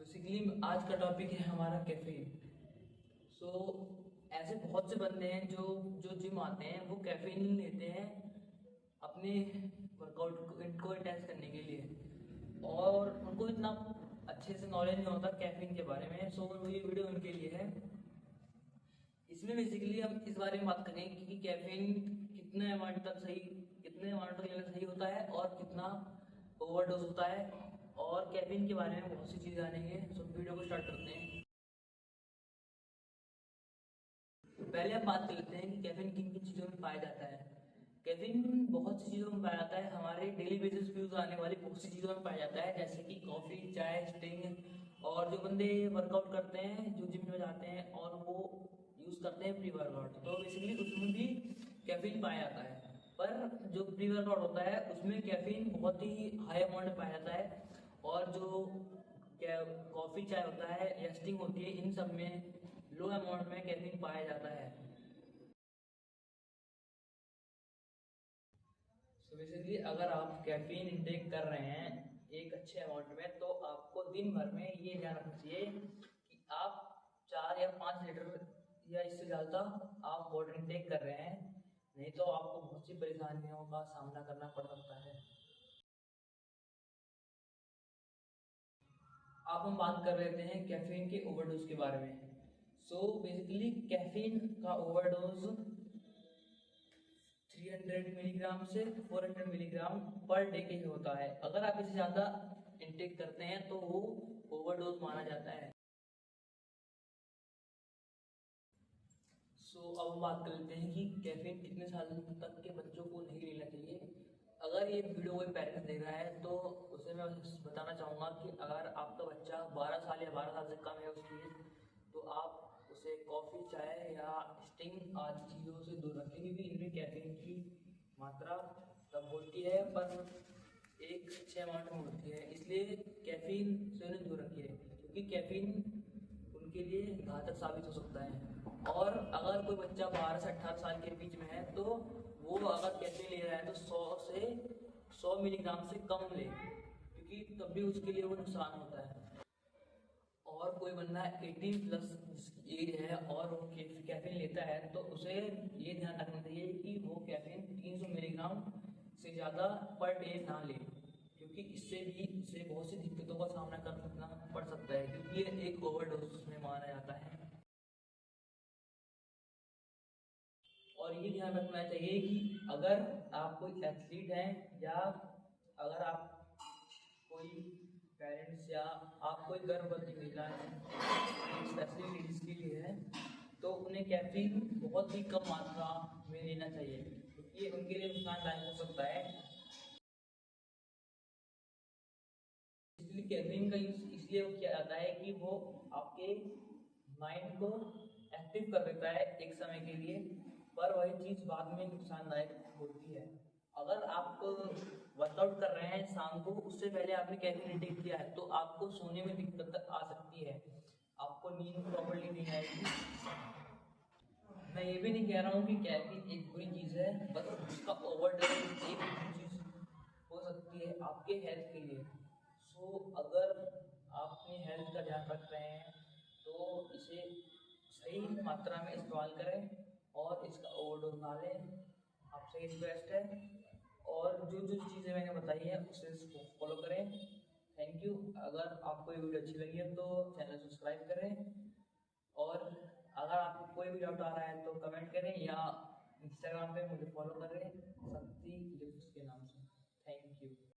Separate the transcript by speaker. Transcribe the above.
Speaker 1: Basically आज का topic है हमारा कैफीन। सो ऐसे बहुत से बंदे हैं जो जो जिम आते हैं वो कैफीन लेते हैं अपने वर्कआउट को इंटेंस करने के लिए, और उनको इतना अच्छे से नॉलेज नहीं होता कैफीन के बारे में। सो ये वीडियो उनके लिए है। इसमें बेसिकली हम इस बारे में बात करेंगे कि कैफीन कितने अमाउंट तक लेना सही होता है और कितना ओवरडोज होता है, और कैफीन के बारे में बहुत सी चीज़ जानेंगे। सो वीडियो को स्टार्ट करते हैं। पहले हम बात कर लेते हैं कि कैफीन किन किन चीज़ों में पाया जाता है। कैफीन बहुत सी चीज़ों में पाया जाता है, हमारे डेली बेसिस पे यूज आने वाली बहुत सी चीज़ों में पाया जाता है, जैसे कि कॉफ़ी, चाय, स्टिंग। और जो बंदे वर्कआउट करते हैं, जो जिम में जाते हैं और वो यूज़ करते हैं प्री वर्कआउट, तो बेसिकली उसमें भी कैफीन पाया जाता है। पर जो प्री वर्कआउट होता है उसमें कैफीन बहुत ही हाई अमाउंट में पाया जाता है, और जो कॉफ़ी, चाय होता है या स्टिंग होती है, इन सब में लो अमाउंट में कैफीन पाया जाता है। सो बेसिकली अगर आप कैफीन इंटेक कर रहे हैं एक अच्छे अमाउंट में, तो आपको दिन भर में ये ध्यान रखना चाहिए कि आप 4 या 5 लीटर या इससे ज़्यादा आप वाटर इंटेक कर रहे हैं, नहीं तो आपको बहुत सी परेशानियों का सामना करना पड़ सकता है। अब हम बात कर लेते हैं कैफीन के ओवरडोज के बारे में। सो बेसिकली कैफीन का ओवरडोज 300 मिलीग्राम से 400 मिलीग्राम पर डे के होता है। अगर आप इससे ज़्यादा इंटेक करते हैं तो वो ओवरडोज माना जाता है। सो अब हम बात कर लेते हैं कि कैफीन कितने साल तक के बच्चों को नहीं लेना चाहिए। अगर ये वीडियो कोई पेरेंट्स देख रहा है तो उसे मैं बताना चाहूँगा कि अगर आपका बच्चा 12 साल या 12 साल से कम है उसकी एज, तो आप उसे कॉफ़ी, चाय या स्टिंग आदि चीज़ों से दूर रखें, क्योंकि इनमें कैफीन की मात्रा तब होती है पर एक अच्छे अमाउंट में होती है, इसलिए कैफीन से उन्हें दूर रखिए, क्योंकि कैफीन उनके लिए घातक साबित हो सकता है। और अगर कोई बच्चा 12 से 18 साल के बीच में है तो वो अगर कैफीन ले रहा है तो 100 मिलीग्राम से कम ले, क्योंकि तब भी उसके लिए वो नुकसान होता है। और कोई बंदा 18 प्लस जिसकी एज है और वो कैफीन लेता है तो उसे ये ध्यान रखना चाहिए कि वो कैफीन 300 मिलीग्राम से ज़्यादा पर डे ना ले, क्योंकि इससे भी उसे बहुत सी दिक्कतों का सामना करना पड़ सकता है, क्योंकि ये एक ओवरडोज में माना जाता है। और ये ध्यान रखना चाहिए कि अगर आप कोई एथलीट हैं, या अगर आप कोई पेरेंट्स, या आप कोई गर्भवती महिला हैं, स्पेशली लेडीज के लिए है, तो उन्हें कैफीन बहुत ही कम मात्रा में लेना चाहिए, क्योंकि ये उनके लिए नुकसानदायक हो सकता है। इसलिए कैफीन का यूज इसलिए किया जाता है कि वो आपके माइंड को एक्टिव कर देता है एक समय के लिए, पर वही चीज़ बाद में नुकसानदायक होती है। अगर आप वर्कआउट कर रहे हैं शाम को, उससे पहले आपने कैफीन इंटेक किया है, तो आपको सोने में दिक्कत आ सकती है, आपको नींद प्रॉपर्ली नहीं आएगी। मैं ये भी नहीं कह रहा हूँ कि कैफीन एक बुरी चीज़ है, बस उसका ओवरडोज एक चीज़ हो सकती है आपके हेल्थ के लिए। सो अगर आप अपनी हेल्थ का ध्यान रख रहे हैं तो इसे सही मात्रा में इस्तेमाल करें और इसका ओवरडोज ना लें, आपसे रिक्वेस्ट है। और जो जो चीज़ें मैंने बताई है उसे फॉलो करें। Thank you. अगर आपको ये वीडियो अच्छी लगी है तो चैनल सब्सक्राइब करें, और अगर आपको कोई भी डाउट आ रहा है तो कमेंट करें, या इंस्टाग्राम पे मुझे फॉलो करें शक्ति लिफ्ट्स के नाम से। Thank you.